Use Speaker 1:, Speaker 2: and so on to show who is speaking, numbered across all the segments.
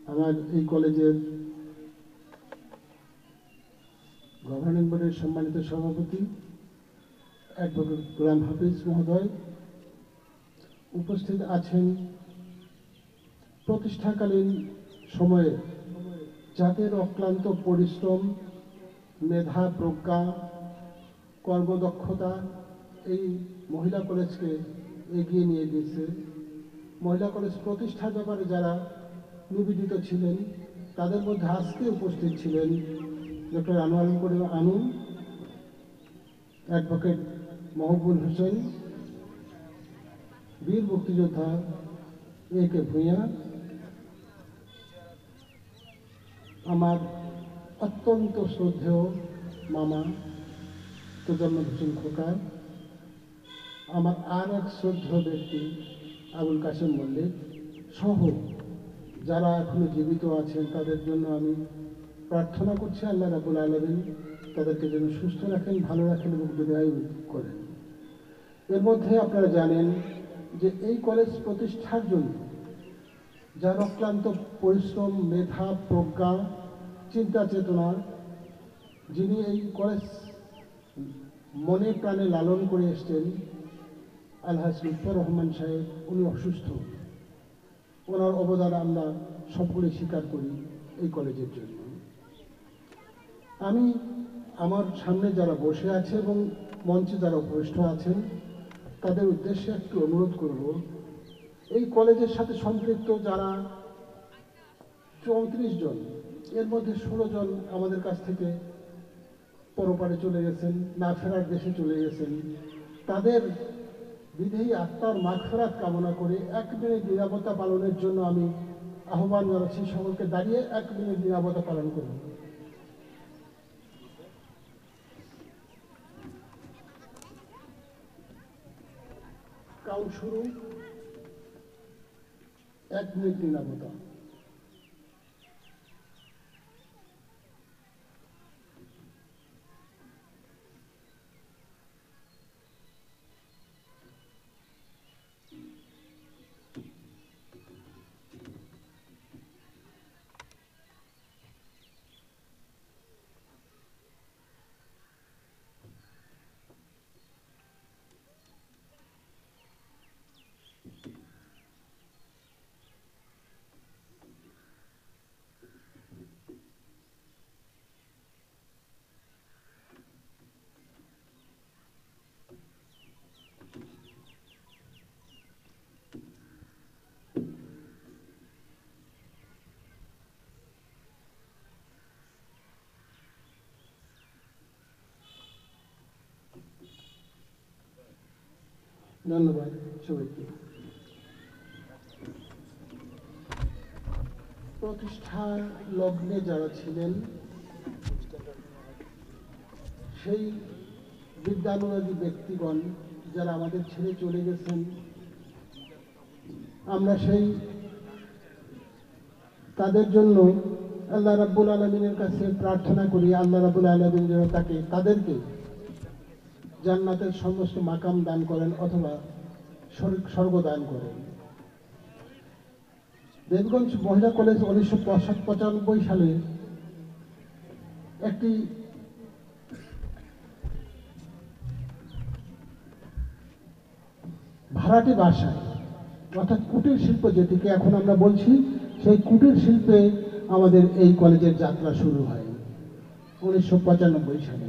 Speaker 1: আমার এই কলেজের গভর্নিং বোর্ডের সম্মানিত সভাপতি অ্যাডভোকেট গোলাম হাফিজ মহোদয়, উপস্থিত আছেন প্রতিষ্ঠাকালীন সময়ে যাদের অক্লান্ত পরিশ্রম, মেধা, প্রজ্ঞা, কর্মদক্ষতা এই মহিলা কলেজকে এগিয়ে নিয়ে গেছে। মহিলা কলেজ প্রতিষ্ঠার ব্যাপারে যারা নিবেদিত ছিলেন তাদের মধ্যে আজকে উপস্থিত ছিলেন ডক্টর আনোয়ারুল করিম আনু, অ্যাডভোকেট মহবুল হোসেন, বীর মুক্তিযোদ্ধা এ কে ভূঁইয়া, আমার অত্যন্ত শ্রদ্ধেয় মামা তোজাম্মেল হোসেন খোকা, আমার আর এক শ্রদ্ধেয় ব্যক্তি আবুল কাশেম মল্লিক সহ যারা এখনো জীবিত আছেন তাদের জন্য আমি প্রার্থনা করছি আল্লাহ রাব্বুল আলামিন তাদেরকে যেন সুস্থ রাখেন, ভালো রাখেন এবং দীর্ঘায়ু করেন। এর মধ্যে আপনারা জানেন যে এই কলেজ প্রতিষ্ঠার জন্য যার অক্লান্ত পরিশ্রম, মেধা, প্রজ্ঞা, চিন্তা চেতনা, যিনি এই কলেজ মনে প্রাণে লালন করে এসছেন আলহাজ লুৎফর রহমান সাহেব, উনি অসুস্থ। ওনার অবদান আমরা সকলে স্বীকার করি এই কলেজের জন্য। আমি আমার সামনে যারা বসে আছে এবং মঞ্চে যারা উপবিষ্ট আছেন তাদের উদ্দেশ্যে একটু অনুরোধ করব, এই কলেজের সাথে সম্পৃক্ত যারা 34 জন, এর মধ্যে 16 জন আমাদের কাছ থেকে পরপারে চলে গেছেন, না ফেরার দেশে চলে গেছেন। তাদের বিদেহী আত্মার মাগফিরাত কামনা করে 1 মিনিট নিরাপত্তা পালনের জন্য আমি আহ্বান জানাচ্ছি সকলকে দাঁড়িয়ে 1 মিনিট নিরাপত্তা পালন করুন। কাউন্ট শুরু, 1 মিনিট নিরাপত্তা। ধন্যবাদ সবাইকে। প্রতিষ্ঠা লগ্নে যারা ছিলেন সেই বিদ্যানুরাগী ব্যক্তিগণ যারা আমাদের ছেড়ে চলে গেছেন, আমরা সেই তাদের জন্য আল্লাহ রাব্বুল আলামিনের কাছে প্রার্থনা করি আল্লাহ রাব্বুল আলামিন যেন তাদেরকে জান্নাতের সমস্ত মাকাম দান করেন অথবা স্বর্গ দান করেন। দেবগঞ্জ মহিলা কলেজ 1995 সালে একটি ভাড়াটি বাসায় অর্থাৎ কুটির শিল্প যেটিকে এখন আমরা বলছি, সেই কুটির শিল্পে আমাদের এই কলেজের যাত্রা শুরু হয় 1995 সালে।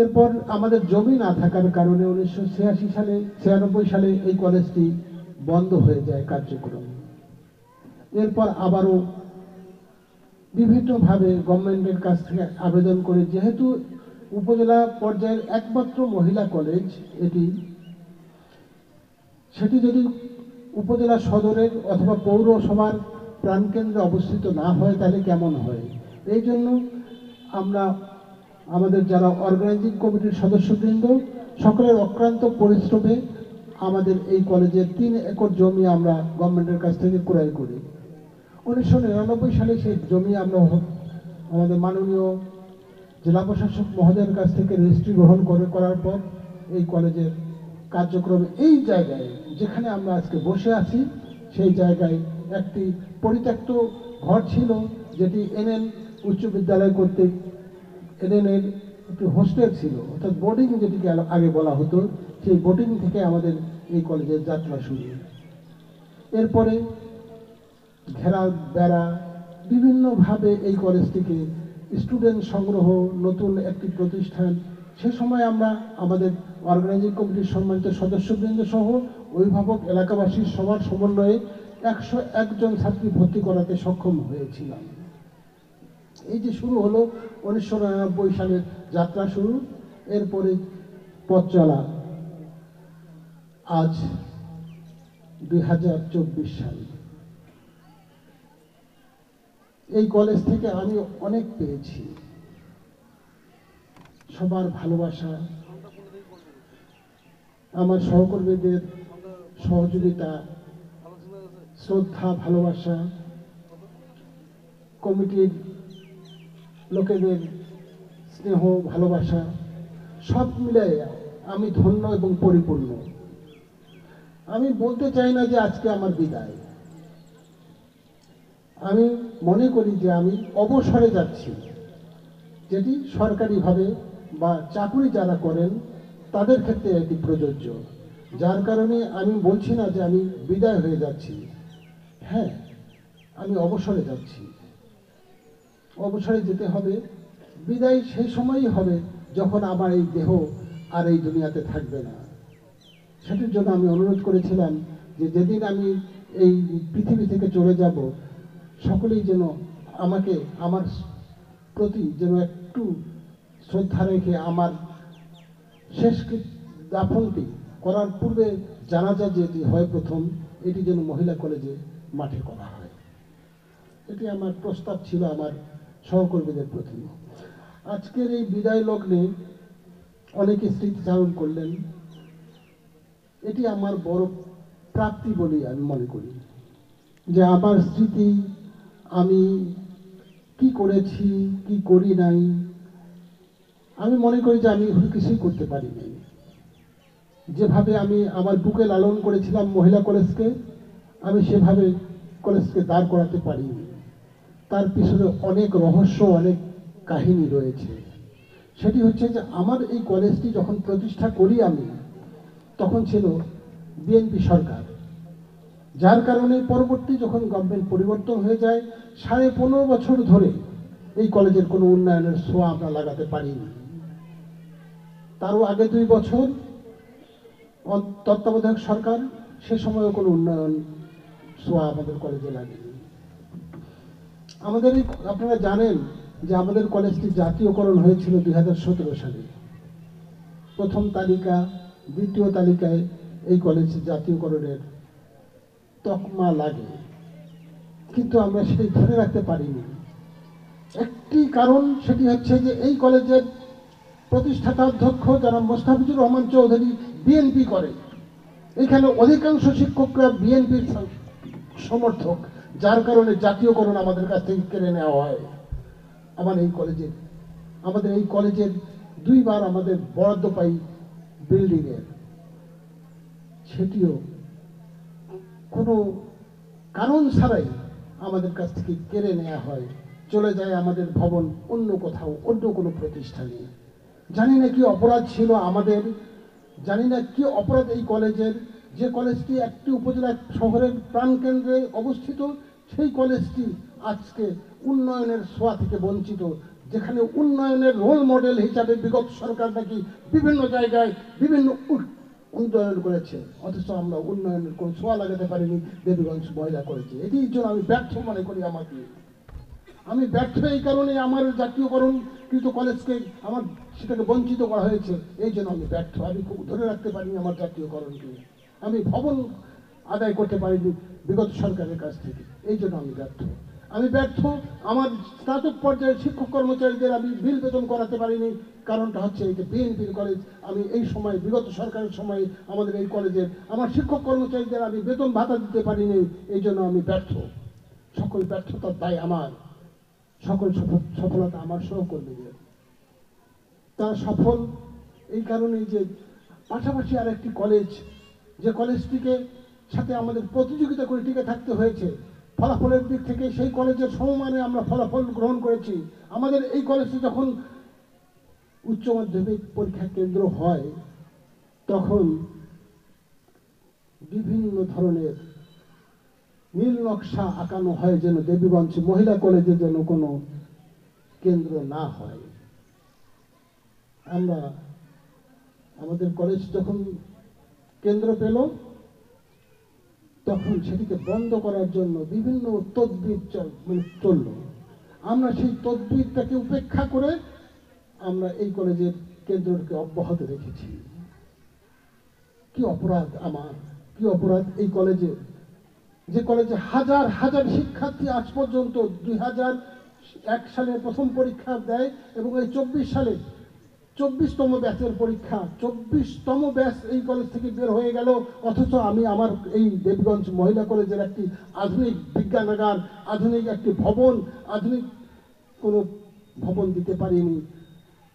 Speaker 1: এরপর আমাদের জমি না থাকার কারণে 1996 সালে এই কলেজটি বন্ধ হয়ে যায় কার্যক্রম। এরপর আবারও বিভিন্নভাবে গভর্নমেন্টের কাছ থেকে আবেদন করে, যেহেতু উপজেলা পর্যায়ের একমাত্র মহিলা কলেজ এটি, সেটি যদি উপজেলা সদরের অথবা পৌরসভার প্রাণকেন্দ্রে অবস্থিত না হয় তাহলে কেমন হয়। এই জন্য আমরা আমাদের যারা অর্গানাইজিং কমিটির সদস্যবৃন্দ সকলের অক্লান্ত পরিশ্রমে আমাদের এই কলেজের 3 একর জমি আমরা গভর্নমেন্টের কাছ থেকে ক্রয় করি। 1999 সালে সেই জমি আমরা আমাদের মাননীয় জেলা প্রশাসক মহোদয়ের কাছ থেকে রেজিস্ট্রি গ্রহণ করার পর এই কলেজের কার্যক্রম এই জায়গায় যেখানে আমরা আজকে বসে আছি সেই জায়গায় একটি পরিত্যক্ত ঘর ছিল, যেটি এনএন উচ্চ বিদ্যালয় কর্তৃক এনএনের একটি হোস্টেল ছিল, অর্থাৎ বোর্ডিং যেটিকে আগে বলা হতো। সেই বোর্ডিং থেকে আমাদের এই কলেজের যাত্রা শুরু। এরপরে ঘেরা বেড়া বিভিন্নভাবে এই কলেজটিকে স্টুডেন্ট সংগ্রহ, নতুন একটি প্রতিষ্ঠান। সে সময় আমরা আমাদের অর্গানাইজিং কমিটির সম্মানিত সদস্যবৃন্দ সহ অভিভাবক, এলাকাবাসীর সবার সমন্বয়ে 101 জন ছাত্রী ভর্তি করাতে সক্ষম হয়েছিলাম। এই যে শুরু হলো 1999 সালের যাত্রা শুরু। এরপরে পথ চলা আজ 2024 সাল। এই কলেজ থেকে আমি অনেক পেয়েছি, সবার ভালোবাসা, আমার সহকর্মীদের সহযোগিতা, শ্রদ্ধা, ভালোবাসা, কমিটির লোকেদের স্নেহ, ভালোবাসা, সব মিলিয়ে আমি ধন্য এবং পরিপূর্ণ। আমি বলতে চাই না যে আজকে আমার বিদায়। আমি মনে করি যে আমি অবসরে যাচ্ছি, যেটি সরকারিভাবে বা চাকরি যারা করেন তাদের ক্ষেত্রে এটি প্রযোজ্য। যার কারণে আমি বলছি না যে আমি বিদায় হয়ে যাচ্ছি। হ্যাঁ, আমি অবসরে যাচ্ছি। অবসরে যেতে হবে, বিদায় সেই সময়ই হবে যখন আমার এই দেহ আর এই দুনিয়াতে থাকবে না। সেটির জন্য আমি অনুরোধ করেছিলাম যে যেদিন আমি এই পৃথিবী থেকে চলে যাব, সকলেই যেন আমাকে, আমার প্রতি যেন একটু শ্রদ্ধা রেখে আমার শেষ দাফনটি করার পূর্বে জানাজা যেটি হয় প্রথম, এটি যেন মহিলা কলেজে মাঠে করা হয়। এটি আমার প্রস্তাব ছিল আমার সহকর্মীদের প্রতি। আজকের এই বিদায় লগ্নে অনেকে স্মৃতিচারণ করলেন, এটি আমার বড় প্রাপ্তি বলে আমি মনে করি। যে আমার স্মৃতি, আমি কি করেছি, কি করি নাই, আমি মনে করি যে আমি কিছুই করতে পারি নাই। যেভাবে আমি আমার বুকে লালন করেছিলাম মহিলা কলেজকে, আমি সেভাবে কলেজকে দাঁড় করাতে পারিনি। তার পিছনে অনেক রহস্য, অনেক কাহিনী রয়েছে। সেটি হচ্ছে যে আমার এই কলেজটি যখন প্রতিষ্ঠা করি আমি, তখন ছিল বিএনপি সরকার। যার কারণে পরবর্তী যখন গভর্নমেন্ট পরিবর্তন হয়ে যায়, 15.5 বছর ধরে এই কলেজের কোনো উন্নয়নের ছোঁয়া আমরা লাগাতে পারিনি। তারও আগে 2 বছর তত্ত্বাবধায়ক সরকার, সে সময়ও কোনো উন্নয়ন ছোঁয়া আমাদের কলেজে লাগেনি। আমাদের এই, আপনারা জানেন যে আমাদের কলেজটি জাতীয়করণ হয়েছিল 2017 সালে। প্রথম তালিকা, দ্বিতীয় তালিকায় এই কলেজ জাতীয়করণের তকমা লাগে, কিন্তু আমরা সেটি ধরে রাখতে পারিনি। একটি কারণ, সেটি হচ্ছে যে এই কলেজের প্রতিষ্ঠাতা অধ্যক্ষ যারা মোস্তাফিজুর রহমান চৌধুরী বিএনপি করে। এখানে অধিকাংশ শিক্ষকরা বিএনপির সমর্থক, যার কারণে জাতীয়করণ আমাদের কাছ থেকে কেড়ে নেওয়া হয়। আমাদের এই কলেজের 2 বার আমাদের বরাদ্দ পাই বিল্ডিংয়ের, সেটিও কোনো কারণ ছাড়াই আমাদের কাছ থেকে কেড়ে নেওয়া হয়, চলে যায় আমাদের ভবন অন্য কোথাও, অন্য কোনো প্রতিষ্ঠানে। জানি না কি অপরাধ ছিল আমাদের, জানি না কি অপরাধ এই কলেজের। যে কলেজটি একটি উপজেলা শহরের প্রাণকেন্দ্রে অবস্থিত, সেই কলেজটি আজকে উন্নয়নের ছোঁয়া থেকে বঞ্চিত। যেখানে উন্নয়নের রোল মডেল হিসাবে বিগত সরকার নাকি বিভিন্ন জায়গায় বিভিন্ন উন্নয়ন করেছে, অথচ আমরা উন্নয়নের কোনো ছোঁয়া লাগাতে পারিনি, দেবীগঞ্জ মহিলা করেছে। এটির জন্য আমি ব্যর্থ মনে করি আমাকে। আমি ব্যর্থ এই কারণে আমার জাতীয়করণ কিন্তু কলেজকে আমার সেটাকে বঞ্চিত করা হয়েছে, এই জন্য আমি ব্যর্থ। আমি ধরে রাখতে পারিনি আমার জাতীয়করণকে, আমি ভবন আদায় করতে পারিনি বিগত সরকারের কাছ থেকে, এই জন্য আমি ব্যর্থ। আমি ব্যর্থ আমার স্নাতক পর্যায়ের শিক্ষক কর্মচারীদের আমি বিল বেতন করাতে পারিনি, কারণটা হচ্ছে এই যে বিএনপির কলেজ। আমি এই সময় বিগত সরকারের সময় আমাদের এই কলেজের আমার শিক্ষক কর্মচারীদের আমি বেতন ভাতা দিতে পারিনি, এই জন্য আমি ব্যর্থ। সকল ব্যর্থতার দায় আমার, সকল সফলতা আমার সহকর্মীদের। তারা সফল এই কারণেই যে পাশাপাশি আরেকটি কলেজ, যে কলেজটিকে সাথে আমাদের প্রতিযোগিতা করে টিকে থাকতে হয়েছে, ফলাফলের দিক থেকে সেই কলেজের সমমানে আমরা ফলাফল গ্রহণ করেছি। আমাদের এই কলেজে যখন উচ্চ মাধ্যমিক পরীক্ষা কেন্দ্র হয় তখন বিভিন্ন ধরনের নীল নকশা আঁকানো হয় যেন দেবীগঞ্জ মহিলা কলেজে যেন কোনো কেন্দ্র না হয়। আমরা আমাদের কলেজ যখন কেন্দ্র পেল তখন সেটিকে বন্ধ করার জন্য বিভিন্ন তদবির চলল। আমরা সেই তদবিরটাকে উপেক্ষা করে আমরা এই কলেজের কেন্দ্রকে অব্যাহত রেখেছি। কি অপরাধ আমার, কি অপরাধ এই কলেজে, যে কলেজে হাজার হাজার শিক্ষার্থী আজ পর্যন্ত 2001 সালে প্রথম পরীক্ষা দেয় এবং এই 24 সালে 24তম ব্যাচের পরীক্ষা, 24তম ব্যাচ এই কলেজ থেকে বের হয়ে গেল। অথচ আমি আমার এই দেবগঞ্জ মহিলা কলেজের একটি আধুনিক বিজ্ঞানাগার, আধুনিক একটি ভবন, আধুনিক কোনো ভবন দিতে পারিনি।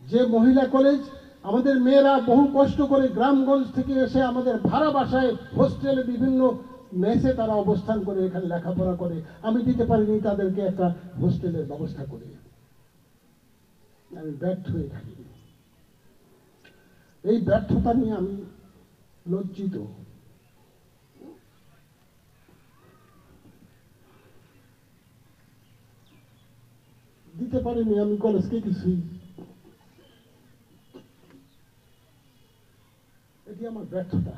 Speaker 1: যে মহিলা কলেজ আমাদের মেয়েরা বহু কষ্ট করে গ্রামগঞ্জ থেকে এসে আমাদের ভাড়া বাসায় হোস্টেলে বিভিন্ন মেসে তারা অবস্থান করে এখানে লেখাপড়া করে, আমি দিতে পারিনি তাদেরকে একটা হোস্টেলের ব্যবস্থা করে। আমি ব্যর্থ হয়ে থাকি। এই ব্যর্থতা নিয়ে আমি লজ্জিত। দিতে পারিনি আমি কলেজকে কিছুই। এটি আমার ব্যর্থতা।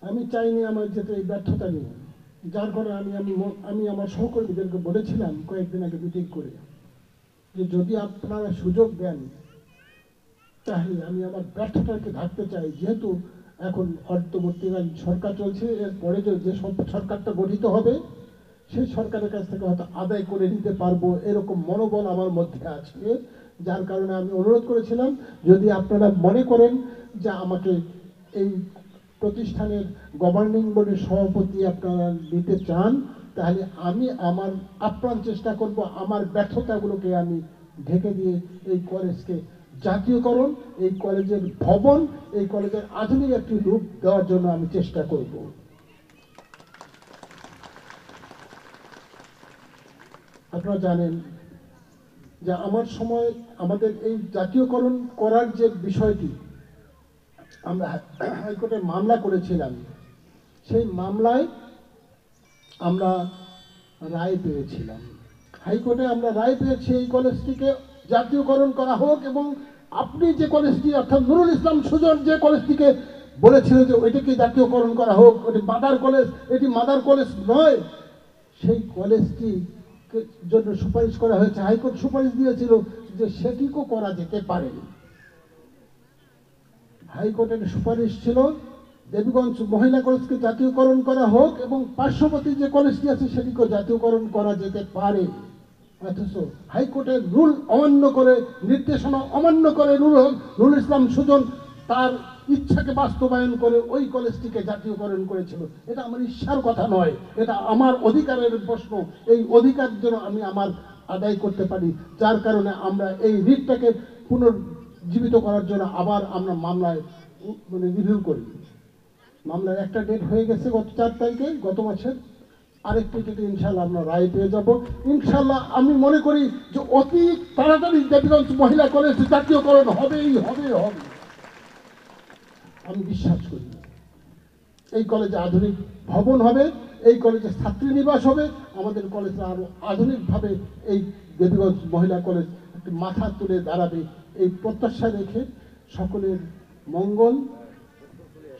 Speaker 1: আমি চাইনি আমার যেতে এই ব্যর্থতা নিয়ে, যার ফলে আমি আমার সহকর্মীদেরকে বলেছিলাম কয়েকদিন আগে মিটিং করে যে যদি আপনারা সুযোগ দেন তাহলে আমি আমার ব্যর্থতাকে ঢাকতে চাই। যেহেতু এখন অন্তর্বর্তীকালীন সরকার চলছে, এরপরে যে সরকারটা গঠিত হবে সেই সরকারের কাছ থেকে হয়তো আদায় করে নিতে পারবো, এরকম মনোবল আমার মধ্যে আছে। যার কারণে আমি অনুরোধ করেছিলাম যদি আপনারা মনে করেন যে আমাকে এই প্রতিষ্ঠানের গভর্নিং বোর্ডের সভাপতি আপনারা নিতে চান তাহলে আমি আমার আপ্রাণ চেষ্টা করব আমার ব্যর্থতাগুলোকে আমি ঢেকে দিয়ে এই কলেজকে জাতীয়করণ, এই কলেজের ভবন, এই কলেজের আধুনিক একটি রূপ দেওয়ার জন্য আমি চেষ্টা করব। আপনারা জানেন যে আমার সময় আমাদের এই জাতীয়করণ করার যে বিষয়টি আমরা হাইকোর্টে মামলা করেছিলাম, সেই মামলায় আমরা রায় পেয়েছিলাম। হাইকোর্টে আমরা রায় পেয়েছি এই কলেজটিকে জাতীয়করণ করা হোক এবং আপনি যে কলেজটি অর্থাৎ নুরুল ইসলাম সুজন যে কলেজটিকে বলেছিল যে ওইটাকে জাতীয়করণ করা হোক, ওটি মাদার কলেজ, এটি মাদার কলেজ নয়, সেই কলেজটি জন্য সুপারিশ করা হয়েছে। হাইকোর্ট সুপারিশ দিয়েছিল যে সেটিকেও করা যেতে পারে। হাইকোর্টের সুপারিশ ছিল দেবীগঞ্জ মহিলা কলেজকে জাতীয়করণ করা হোক এবং পার্শ্ববর্তী যে কলেজটি আছে সেটিকেও জাতীয়করণ করা যেতে পারে। অথচ হাইকোর্টের রুল অমান্য করে, নির্দেশনা অমান্য করে নুরুল ইসলাম সুজন তার ইচ্ছাকে বাস্তবায়ন করে ওই কলেজটিকে জাতীয়করণ করেছিল। এটা আমার ইচ্ছার কথা নয়, এটা আমার অধিকারের প্রশ্ন। এই অধিকার যেন আমি আমার আদায় করতে পারি, যার কারণে আমরা এই রিটটাকে পুনর্জীবিত করার জন্য আবার আমরা মামলায় রিভিউ করি। মামলার একটা ডেট হয়ে গেছে গত 4 তারিখে, গত মাসের। আরেকটি ডেটে ইনশাল্লাহ আমরা রায় পেয়ে যাব ইনশাল্লাহ। আমি মনে করি যে অতি তাড়াতাড়ি দেবীগঞ্জ মহিলা কলেজ জাতীয়করণ হবেই হবে। আমি বিশ্বাস করি এই কলেজে আধুনিক ভবন হবে, এই কলেজে ছাত্রী নিবাস হবে, আমাদের কলেজে আরো আধুনিকভাবে এই দেবীগঞ্জ মহিলা কলেজ একটি মাথা তুলে দাঁড়াবে। এই প্রত্যাশা রেখে সকলের মঙ্গল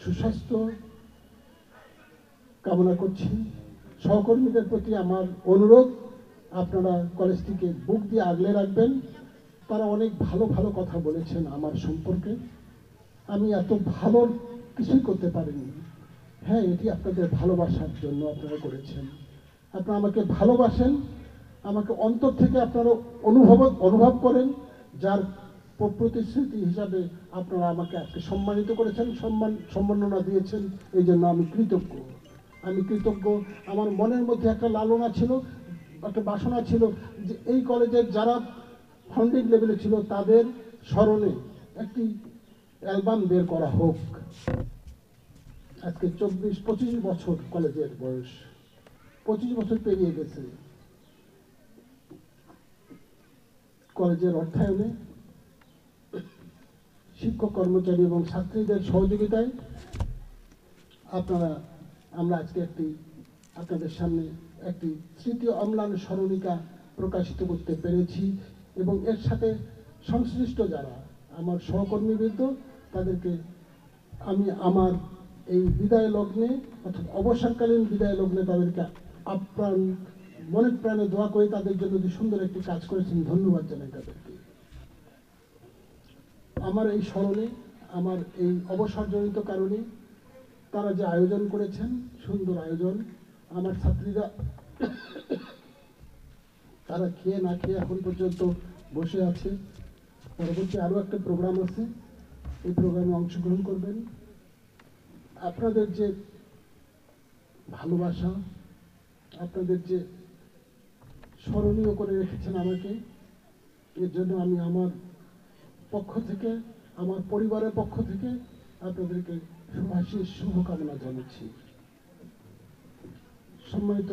Speaker 1: সুস্বাস্থ্য কামনা করছি। সহকর্মীদের প্রতি আমার অনুরোধ, আপনারা কলেজটিকে বুক দিয়ে আগলে রাখবেন। তারা অনেক ভালো ভালো কথা বলেছেন আমার সম্পর্কে, আমি এত ভালো কিছুই করতে পারিনি। হ্যাঁ, এটি আপনাদের ভালোবাসার জন্য আপনারা করেছেন। আপনারা আমাকে ভালোবাসেন, আমাকে অন্তর থেকে আপনারা অনুভব করেন, যার প্রতিশ্রুতি হিসাবে আপনারা আমাকে আজকে সম্মানিত করেছেন, সম্মাননা দিয়েছেন। এই জন্য আমি কৃতজ্ঞ। আমার মনের মধ্যে একটা লালনা ছিল, একটা বাসনা ছিল যে এই কলেজের যারা ফাউন্ডিং লেভেলে ছিল তাদের স্মরণে একটি অ্যালবাম বের করা হোক। আজকে 25 বছর কলেজের বয়স, 25 বছর পেরিয়ে গেছে। কলেজের অর্থায়নে, শিক্ষক কর্মচারী এবং ছাত্রীদের সহযোগিতায় আমরা আজকে আপনাদের সামনে একটি স্মৃতি অম্লান স্মরণিকা প্রকাশিত করতে পেরেছি এবং এর সাথে সংশ্লিষ্ট যারা আমার সহকর্মীবৃন্দ, তাদেরকে আমি আমার এই বিদায় লগ্নে অর্থাৎ অবসরকালীন বিদায় লগ্নে তাদেরকে আপ্রাণ মনে প্রাণে দোয়া করে তাদের জন্য যে সুন্দর একটি কাজ করেছেন, ধন্যবাদ জানাই তাদেরকে। আমার এই স্মরণে, আমার এই অবসরজনিত কারণে তারা যে আয়োজন করেছেন, সুন্দর আয়োজন, আমার ছাত্রীরা তারা খেয়ে না খেয়ে এখন পর্যন্ত বসে আছে। পরবর্তী আরও একটা প্রোগ্রাম আছে, এই প্রোগ্রামে অংশগ্রহণ করবেন। আপনাদের যে ভালোবাসা, আপনাদের যে স্মরণীয় করে রেখেছেন আমাকে, এর জন্য আমি আমার পক্ষ থেকে, আমার পরিবারের পক্ষ থেকে আপনাদেরকে শুভাশীষ শুভকামনা জানাচ্ছি। সম্মানিত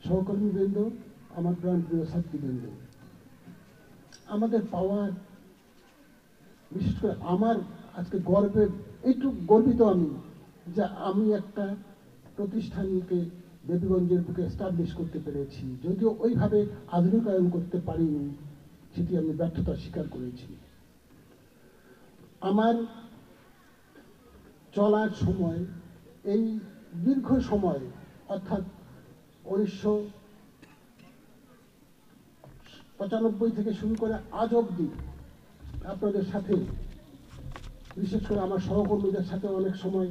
Speaker 1: সহকর্মীবৃন্দ, আমার প্রাণপ্রিয় ছাত্রীবৃন্দ, আমাদের পাওয়ার, বিশেষ করে আমার আজকে একটু গর্বিত আমি যে আমি একটা প্রতিষ্ঠানকে দেবীগঞ্জের বুকে এস্টাবলিশ করতে পেরেছি। যদিও ওইভাবে আধুনিকায়ন করতে পারিনি, সেটি আমি ব্যর্থতা স্বীকার করেছি। আমার চলার সময়, এই দীর্ঘ সময় অর্থাৎ 1995 থেকে শুরু করে আজ অবধি আপনাদের সাথে, বিশেষ করে আমার সহকর্মীদের সাথে অনেক সময়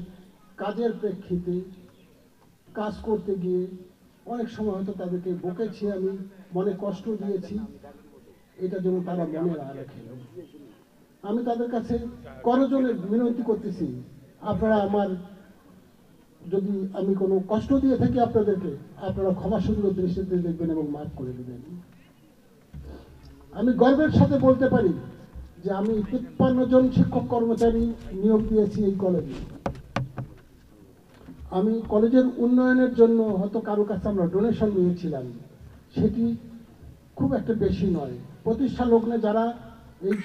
Speaker 1: কাজের প্রেক্ষিতে কাজ করতে গিয়ে অনেক সময় হয়তো তাদেরকে বকেছি, আমি মনে কষ্ট দিয়েছি, এটা যেন তারা মনে না রাখে। আমি তাদের কাছে করজোড়ে বিনতি করতেছি, আপনারা যদি আমি কোনো কষ্ট দিয়ে থাকি আপনাদেরকে, আপনারা ক্ষমা সুন্দর দৃষ্টিতে দেখবেন এবং মাফ করে দেবেন। আমি গর্বের সাথে বলতে পারি যে আমি 53 জন শিক্ষক কর্মচারী নিয়োগ দিয়েছি এই কলেজে। আমি কলেজের উন্নয়নের জন্য হয়তো কারো কাছে আমরা ডোনেশন নিয়েছিলাম, সেটি খুব একটা বেশি নয়। প্রতিষ্ঠা লগ্নে যারা এই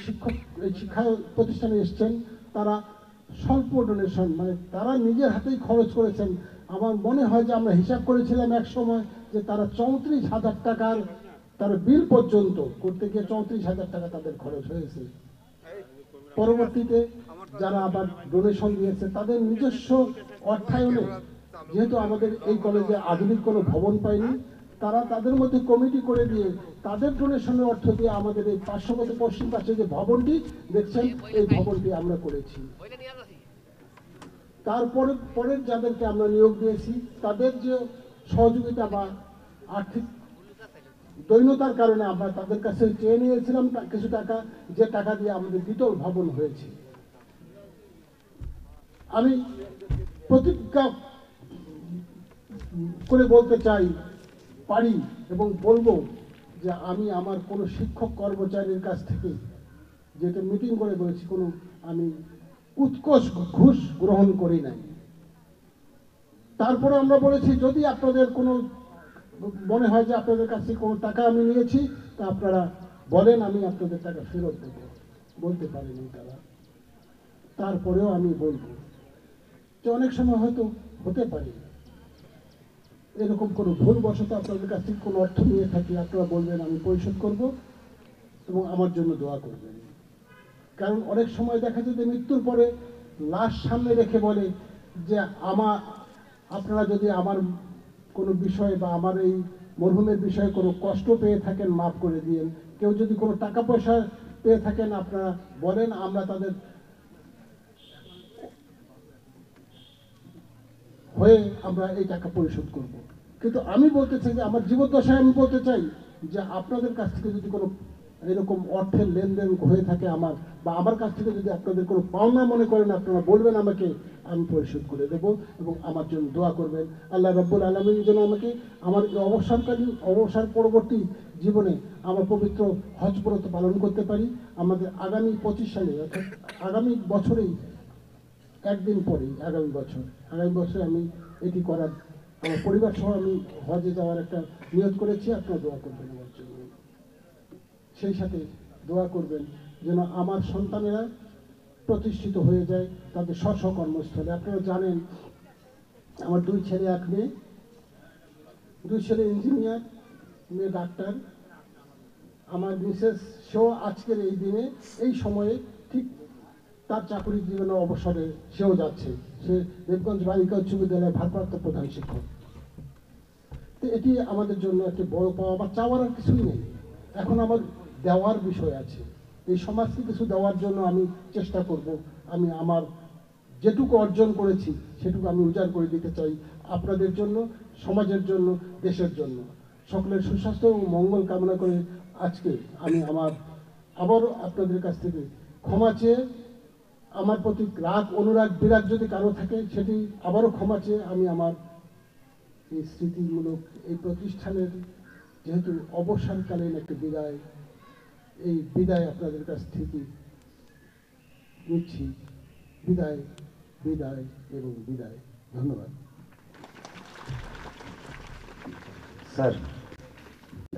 Speaker 1: শিক্ষা প্রতিষ্ঠানে এসছেন, তারা স্বল্প ডোনেশন, মানে তারা নিজের হাতেই খরচ করেছেন। আমার মনে হয় যে আমরা হিসাব করেছিলাম এক সময় যে তারা 34,000 টাকার তারা বিল পর্যন্ত করতে গিয়ে 34,000 টাকা তাদের খরচ হয়েছে। পরবর্তীতে যারা আবার ডোনেশন দিয়েছে তাদের নিজস্ব অর্থায়নে, যেহেতু আমাদের এই কলেজে আধুনিক কোনো ভবন পায়নি, তারা তাদের মধ্যে কমিটি করে দিয়ে তাদের ডোনেশনের অর্থ দিয়ে আমাদের এই পার্শ্ববর্তী পশ্চিম পাশে যে ভবনটি দেখছেন, এই ভবনটি আমরা করেছি। পরের যাদেরকে আমরা নিয়োগ দিয়েছি, তাদের যে সহযোগিতা বা আর্থিক দৈন্যতার কারণে আমরা তাদের কাছে চেয়ে নিয়েছিলাম কিছু টাকা, যে টাকা দিয়ে আমাদের দ্বিতল ভবন হয়েছে। আমি প্রতিজ্ঞা করে বলতে পারি এবং বলবো যে আমি আমার কোনো শিক্ষক কর্মচারীর কাছ থেকে, যেটা মিটিং করে বলেছি, আমি উৎকোষ ঘুষ গ্রহণ করি নাই। তারপরে আমরা বলেছি যদি আপনাদের কোনো মনে হয় যে আপনাদের কাছে কোনো টাকা আমি নিয়েছি, তা আপনারা বলেন, আমি আপনাদের টাকা ফেরত দেব। বলতে পারেনি তারা। তারপরেও আমি বলবো যে অনেক সময় হয়তো হতে পারে এরকম কোনো ভুলবশত আপনাদের কাছ থেকে কোনো অর্থ নিয়ে থাকি, আপনারা বলবেন, আমি পরিশোধ করব এবং আমার জন্য দোয়া করবেন। কারণ অনেক সময় দেখা যায় যে মৃত্যুর পরে লাশ সামনে রেখে বলে যে আপনারা যদি আমার কোনো বিষয়ে বা আমার এই মরহুমের বিষয়ে কোনো কষ্ট পেয়ে থাকেন, মাফ করে দিয়েন। কেউ যদি কোনো টাকা পয়সা পেয়ে থাকেন, আপনারা বলেন, আমরা তাদের হয়ে আমরা এই টাকা পরিশোধ করব। কিন্তু আমি বলতে চাই যে আমার জীবদ্দশায় আমি বলতে চাই যে আপনাদের কাছ থেকে যদি কোনো এরকম অর্থের লেনদেন হয়ে থাকে আমার, বা আমার কাছ থেকে যদি আপনাদের কোনো পাওনা মনে করেন, আপনারা বলবেন আমাকে, আমি পরিশোধ করে দেবো। এবং আমার জন্য দোয়া করবেন, আল্লাহ রাব্বুল আলামিন যেন আমাকে আমার এই অবসর পরবর্তী জীবনে আমার পবিত্র হজ ব্রত পালন করতে পারি। আমাদের আগামী 25 সালে, অর্থাৎ আগামী বছরেই, একদিন পরেই আগামী বছর আমি এটি করার, আমার পরিবার সহ আমি হজে যাওয়ার একটা নিয়ত করেছি। আপনারা দোয়া করবেন আমার জন্য। সেই সাথে দোয়া করবেন যেন আমার সন্তানেরা প্রতিষ্ঠিত হয়ে যায় তাদের স্ব কর্মস্থলে। আপনারা জানেন আমার 2 ছেলে 1 মেয়ে, 2 ছেলে ইঞ্জিনিয়ার, মেয়ে ডাক্তার। আমার মিসেস সেও আজকের এই দিনে, এই সময়ে ঠিক তার চাকরি জীবনের অবসরে সেও যাচ্ছে। সে দেবগঞ্জ বালিকা উচ্চ বিদ্যালয়ের ভারপ্রাপ্ত প্রধান শিক্ষক। তো এটি আমাদের জন্য একটি বড় পাওয়া, বা চাওয়ার আর কিছুই নেই। এখন আমার দেওয়ার বিষয় আছে। এই সমাজকে কিছু দেওয়ার জন্য আমি চেষ্টা করব। আমি আমার যেটুকু অর্জন করেছি সেটুকু আমি উজাড় করে দিতে চাই আপনাদের জন্য, সমাজের জন্য, দেশের জন্য। সকলের সুস্বাস্থ্য ও মঙ্গল কামনা করে আজকে আমি আবারও আপনাদের কাছ থেকে ক্ষমা চেয়ে, আমার প্রতি রাগ, অনুরাগ, বিরাগ যদি কারো থাকে সেটি আবারও ক্ষমা চেয়ে আমি আমার এই স্মৃতিমূলক এই প্রতিষ্ঠানের যেহেতু অবসানকালীন একটা বিদায়, এই বিদায় আপনাদের কাছ থেকে নিচ্ছি। বিদায়, বিদায় এবং বিদায়। ধন্যবাদ।
Speaker 2: স্যার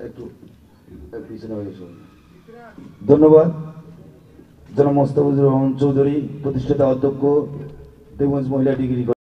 Speaker 2: একটু পিছনে হয়ে শুনুন। ধন্যবাদ জনাব মোস্তাফিজুর রহমান চৌধুরী, প্রতিষ্ঠাতা অধ্যক্ষ, দেবগঞ্জ মহিলা ডিগ্রি